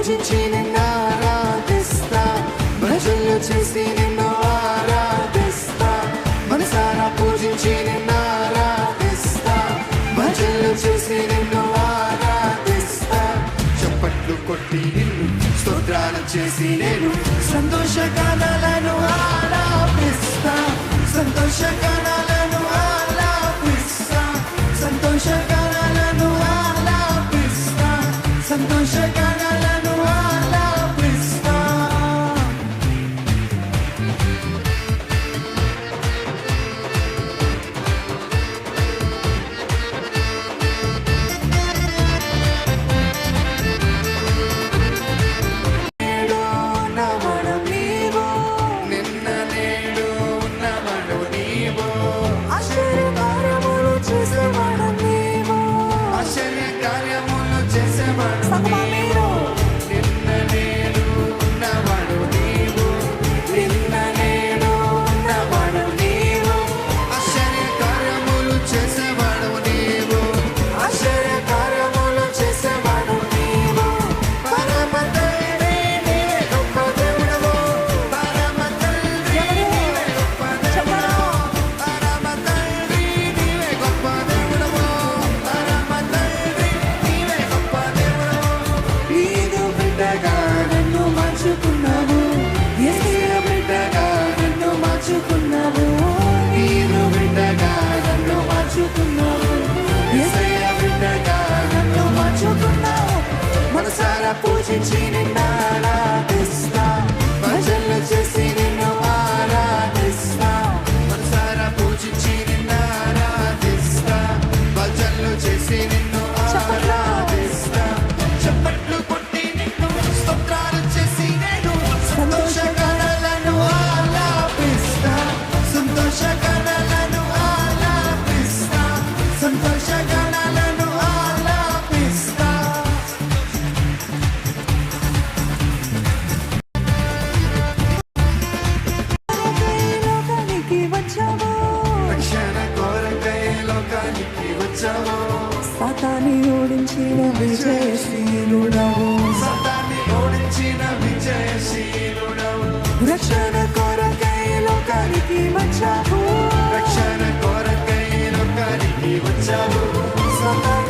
పూజించి నిన్ను ఆరాధిస్తా, భజనలు చేసి నిన్ను ఆరాధిస్తా, మనసారా పూజించి నిన్ను ఆరాధిస్తా, భజనలు చేసి నిన్ను ఆరాధిస్తా. చప్పట్లు కొట్టి నిన్ను స్తోత్రాలు చేసి నేను సంతోషగానాలను ఆలాపిస్తా, సంతోషగానాలను ఆలాపిస్తా, సంతోషగానాలను ఆలాపిస్తా, సంతోషగానాలను ఆలాపిస్తా. పూజించి నిన్ను ఆరాధిస్తా, భజనలు చేసి నిన్ను ఆరాధిస్తా, మనసారా పూజించి నిన్ను ఆరాధిస్తా, భజనలు చేసి నిన్ను ఆరాధిస్తా. చప్పట్లు కొట్టి నిన్ను స్తోత్రాలు చేసి నేను సంతోషగానాలను ఆలాపిస్తా, సంతోషగానాలను ఆలాపిస్తా, సంతోషగానాలను ఆలాపిస్తా. రక్షణ కొరకై లోకానికి వచ్చావు, సాతాన్ని ఓడించిన విజయశీలుడవు, సాతాన్ని ఓడించిన విజయశీలుడవు. రక్షణ కొరకై లోకానికి వచ్చావు, రక్షణ కొరకై లోకానికి వచ్చావు, సాతాన్ని